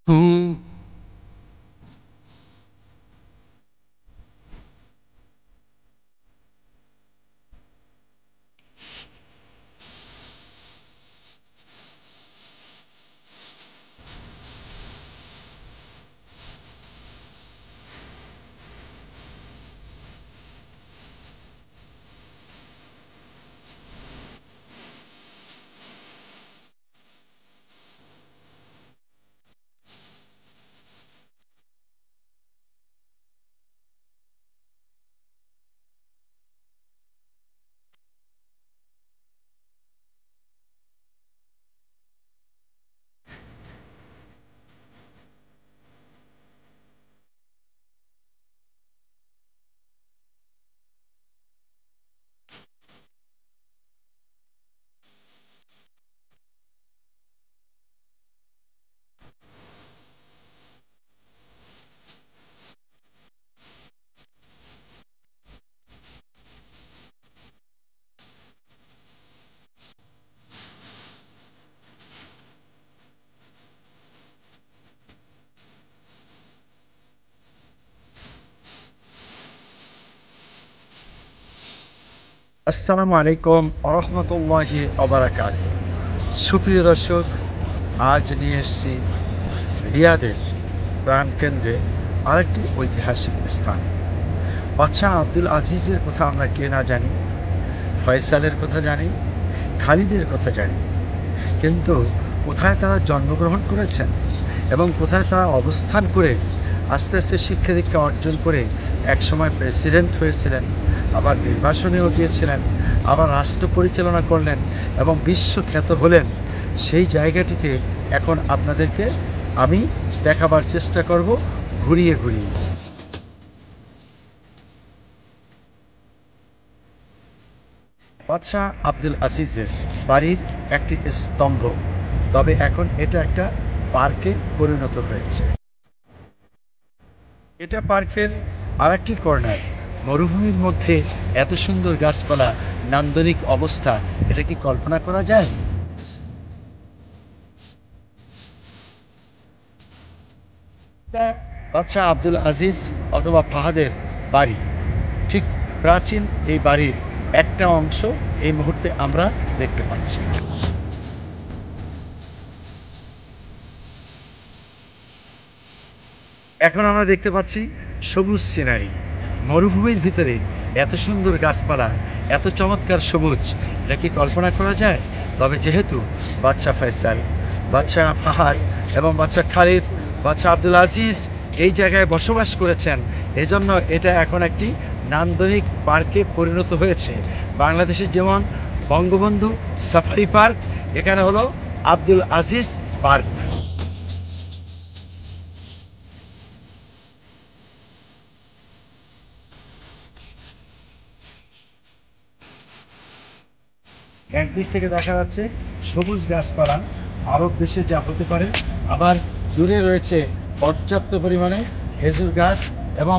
হুম। আসসালামু আলাইকুম ওরহমতুল্লাহি ওবারাকাত। সুপ্রিয় দর্শক, আজ নিয়ে এসেছি রিয়াদের প্রাণকেন্দ্রে আরেকটি ঐতিহাসিক স্থান। বাদশাহ আব্দুল আজিজের কথা আমরা কে না জানি, ফয়সালের কথা জানি, খালিদের কথা জানি, কিন্তু কোথায় তারা জন্মগ্রহণ করেছেন এবং কোথায় তারা অবস্থান করে আস্তে আস্তে শিক্ষা দীক্ষা অর্জন করে একসময় প্রেসিডেন্ট হয়েছিলেন, আবার নির্বাসনেও গিয়েছিলেন, আবার রাষ্ট্র পরিচালনা করলেন এবং বিশ্বখ্যাত হলেন, সেই জায়গাটিতে এখন আপনাদেরকে আমি দেখাবার চেষ্টা করব ঘুরিয়ে ঘুরিয়ে। বাদশাহ আব্দুল আজিজের বাড়ির একটি স্তম্ভ, তবে এখন এটা একটা পার্কে পরিণত হয়েছে। এটা পার্কের আরেকটি কর্নার। মরুভূমির মধ্যে এত সুন্দর গাছপালা, নান্দনিক অবস্থা, এটা কি কল্পনা করা যায়? এটা বাদশাহ আব্দুল আজিজ অথবা ফাহাদের বাড়ি। ঠিক প্রাচীন এই বাড়ির একটা অংশ এই মুহূর্তে আমরা দেখতে পাচ্ছি। এখন আমরা দেখতে পাচ্ছি সবুজ সিনারি। মরুভূমির ভিতরে এত সুন্দর গাছপালা, এত চমৎকার সবুজ, এটা কি কল্পনা করা যায়? তবে যেহেতু বাদশাহ ফয়সাল, বাদশাহ ফাহাদ এবং বাদশাহ খালিদ, বাদশাহ আব্দুল আজিজ এই জায়গায় বসবাস করেছেন, এজন্য এটা এখন একটি নান্দনিক পার্কে পরিণত হয়েছে। বাংলাদেশের যেমন বঙ্গবন্ধু সাফারি পার্ক, এখানে হলো আব্দুল আজিজ পার্ক। একদিক থেকে দেখা যাচ্ছে সবুজ গাছপালা আরব দেশে যা হতে পারে, আবার দূরে রয়েছে পর্যাপ্ত পরিমাণে খেজুর গাছ এবং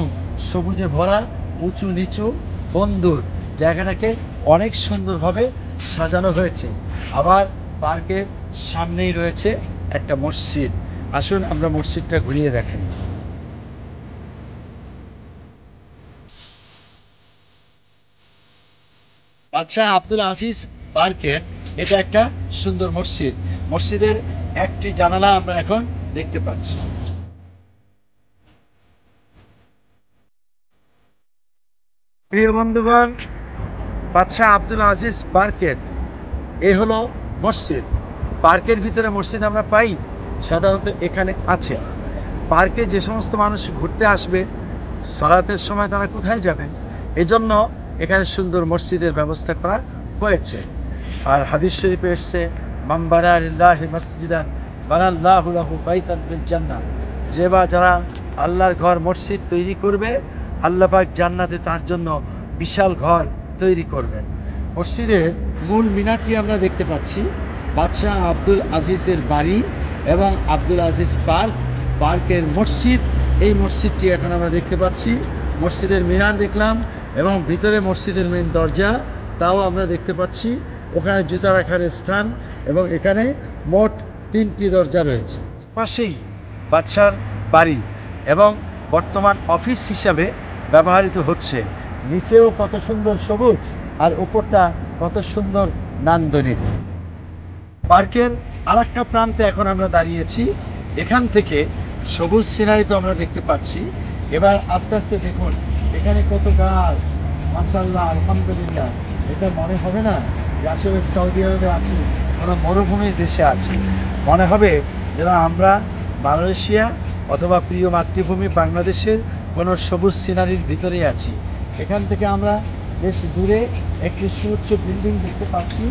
সবুজে ভরা উঁচু নিচু বন্দর। জায়গাটাকে অনেক সুন্দরভাবে সাজানো হয়েছে। আবার পার্কের সামনেই রয়েছে একটা মসজিদ। আসুন আমরা মসজিদটা ঘুরিয়ে দেখেন। বাদশাহ আব্দুল আজিজ পার্কের এটা একটা সুন্দর মসজিদ। মসজিদের একটি জানালা আমরা এখন দেখতে পাচ্ছি। প্রিয় বন্ধুগণ, বাদশাহ আব্দুল আজিজ পার্কের এ হলো মসজিদ। পার্কের ভিতরে মসজিদ আমরা পাই, সাধারণত এখানে আছে। পার্কে যে সমস্ত মানুষ ঘুরতে আসবে, সালাতের সময় তারা কোথায় যাবেন, এজন্য এখানে সুন্দর মসজিদের ব্যবস্থা করা হয়েছে। আর হাদিস শরীফে এসছে, মান বানা লিল্লাহি মসজিদান বানাল্লাহু লাহু বাইতান ফিল জান্নাহ, যে বা যারা আল্লাহর ঘর মসজিদ তৈরি করবে, আল্লাহ পাক জান্নাতে তার জন্য বিশাল ঘর তৈরি করবেন। মসজিদের মূল মিনারটি আমরা দেখতে পাচ্ছি, বাদশাহ আব্দুল আজিজের বাড়ি এবং আব্দুল আজিজ পার্ক, পার্কের মসজিদ। এই মসজিদটি এখন আমরা দেখতে পাচ্ছি। মসজিদের মিনার দেখলাম এবং ভিতরে মসজিদের মেন দরজা, তাও আমরা দেখতে পাচ্ছি। ওখানে জুতা রাখার স্থান এবং এখানে মোট 3টি দরজা রয়েছে। পাশেই বাদশার বাড়ি এবং বর্তমান অফিস হিসাবে ব্যবহৃত হচ্ছে। নিচেও কত সুন্দর সবুজ আর উপরটা কত সুন্দর নান্দনিক। পার্কের আর একটা প্রান্তে এখন আমরা দাঁড়িয়েছি। এখান থেকে সবুজ সিনারি তো আমরা দেখতে পাচ্ছি। এবার আস্তে আস্তে দেখুন এখানে কত গাছ, মাশাআল্লাহ, আলহামদুলিল্লাহ। এটা মনে হবে না যে আসলে সৌদি আরবে আছি, কোনো মরুভূমির দেশে আছি। মনে হবে যেন আমরা মালয়েশিয়া অথবা প্রিয় মাতৃভূমি বাংলাদেশের কোনো সবুজ সিনারির ভিতরেই আছি। এখান থেকে আমরা বেশ দূরে একটি সুউচ্চ বিল্ডিং দেখতে পাচ্ছি।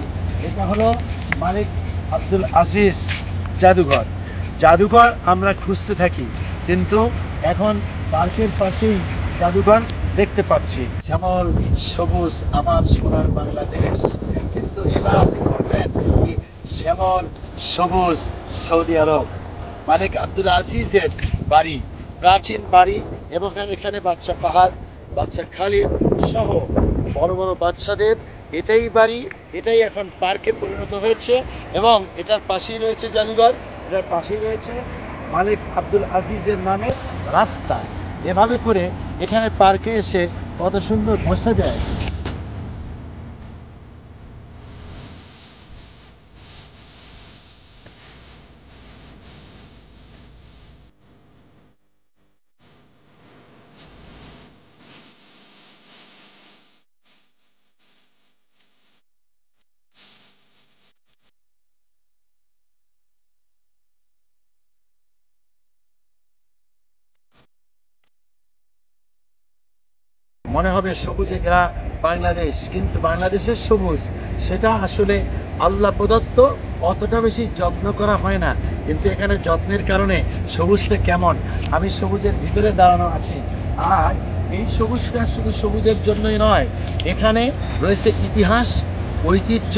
এটা হলো মালিক আব্দুল আজিজ জাদুঘর। জাদুঘর আমরা খুঁজতে থাকি, কিন্তু এখন পার্কের পাশেই জাদুঘর দেখতে পাচ্ছি। শ্যামল সবুজ আমার সোনার বাংলাদেশ, কিন্তু এবার আপনি করবেন কি? শ্যামল সবুজ সৌদি আরব, মালিক আব্দুল আজিজের বাড়ি, প্রাচীন বাড়ি, এবং এখানে বাদশা পাহাড়, বাদশা খালিদ সহ বড় বড় বাদশাদের এটাই বাড়ি, এটাই এখন পার্কে পরিণত হয়েছে। এবং এটার পাশেই রয়েছে জাদুঘর, এটার পাশেই রয়েছে মালিক আব্দুল আজিজের নামে রাস্তা। এভাবে করে এখানে পার্কে এসে কত সুন্দর বসা যায়। মনে হবে সবুজে ঘেরা বাংলাদেশ, কিন্তু বাংলাদেশের সবুজ সেটা আসলে আল্লাহ প্রদত্ত, অতটা বেশি যত্ন করা হয় না। কিন্তু এখানে যত্নের কারণে সবুজটা কেমন, আমি সবুজের ভিতরে দাঁড়ানো আছি। আর এই সবুজটা শুধু সবুজের জন্যই নয়, এখানে রয়েছে ইতিহাস, ঐতিহ্য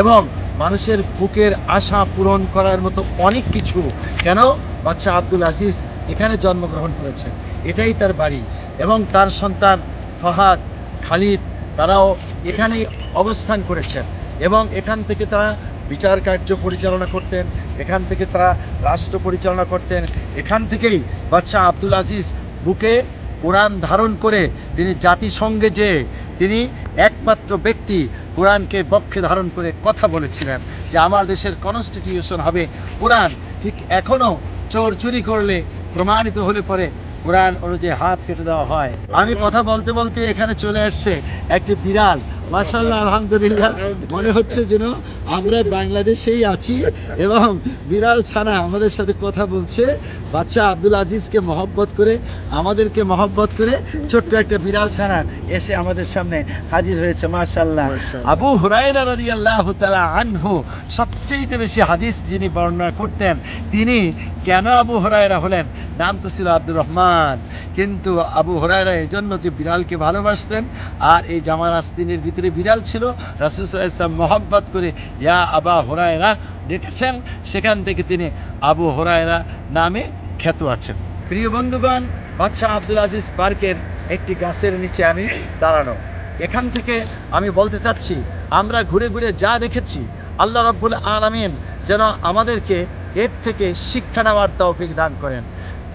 এবং মানুষের বুকের আশা পূরণ করার মতো অনেক কিছু। কেন? বাদশা আব্দুল আজিজ এখানে জন্মগ্রহণ করেছেন, এটাই তার বাড়ি, এবং তার সন্তান ফাহাদ, খালিদ, তারাও এখানেই অবস্থান করেছেন। এবং এখান থেকে তারা বিচার কার্য পরিচালনা করতেন, এখান থেকে তারা রাষ্ট্র পরিচালনা করতেন। এখান থেকেই বাদশা আব্দুল আজিজ বুকে কোরআন ধারণ করে তিনি জাতিসংঘে যে তিনি একমাত্র ব্যক্তি কোরআনকে বক্ষে ধারণ করে কথা বলেছিলেন যে আমার দেশের কনস্টিটিউশন হবে কোরআন। ঠিক এখনও চোর চুরি করলে প্রমাণিত হলে পরে কোরআন অনুযায়ী হাত কেটে দেওয়া হয়। আমি কথা বলতে বলতে এখানে চলে আসছে একটি বিড়াল, মাশাআল্লাহ, আলহামদুলিল্লাহ, মনে হচ্ছে যেন আমরা বাংলাদেশেই আছি এবং বিড়াল ছানা আমাদের সাথে কথা বলছে। বাদশা আব্দুল আজিজকে মহব্বত করে, আমাদেরকে মহব্বত করে ছোট্ট একটা বিড়াল ছানা এসে আমাদের সামনে হাজির হয়েছে, মাশাআল্লাহ। আবু হুরায়রা রাদিয়াল্লাহু তাআলা আনহু সবচেয়ে বেশি হাদিস যিনি বর্ণনা করতেন, তিনি কেন আবু হুরায়রা হলেন? নাম তো ছিল আব্দুর রহমান, কিন্তু আবু হুরায়রা এই জন্য যে বিড়ালকে ভালোবাসতেন, আর এই জামার আস্তিনের ভিতরে বিড়াল ছিল, রাসূল সাল্লাল্লাহু আলাইহি ওয়াসাল্লাম মহব্বত করে ইয়া আবা হুরায়রা ডেকেছেন, সেখান থেকে তিনি আবু হুরায়রা নামে খ্যাত আছেন। প্রিয় বন্ধুগণ, বাদশা আব্দুল আজিজ পার্কের একটি গাছের নিচে আমি দাঁড়ানো। এখান থেকে আমি বলতে চাচ্ছি, আমরা ঘুরে ঘুরে যা দেখেছি, আল্লাহ রাব্বুল আলামিন যেন আমাদেরকে এর থেকে শিক্ষা নেওয়ার তৌফিক দান করেন।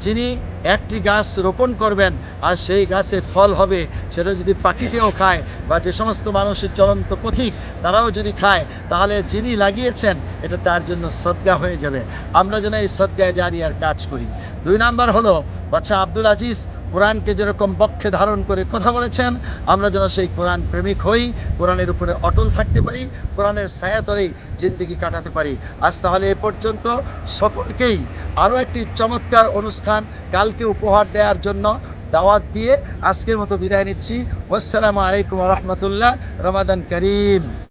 যিনি একটি গাছ রোপণ করবেন আর সেই গাছে ফল হবে, সেটা যদি পাখিতেও খায় বা যে সমস্ত মানুষের চলন্ত পথিক তারাও যদি খায়, তাহলে যিনি লাগিয়েছেন এটা তার জন্য সদকা হয়ে যাবে। আমরা যেন এই সদকায়ে জারিয়ার কাজ করি। 2 নাম্বার হলো বাদশা আব্দুল আজিজ কোরআনকে যেরকম বক্ষে ধারণ করে কথা বলেছেন, আমরা যেন সেই কোরআন প্রেমিক হই, কোরআনের উপরে অটল থাকতে পারি, কোরআনের ছায়াতলেই জিন্দেগি কাটাতে পারি। আজ তাহলে এ পর্যন্ত। সকলকেই আরও একটি চমৎকার অনুষ্ঠান কালকে উপহার দেওয়ার জন্য দাওয়াত দিয়ে আজকের মতো বিদায় নিচ্ছি। আসসালামু আলাইকুম ওয়া রাহমাতুল্লাহ। রমাদান করিম।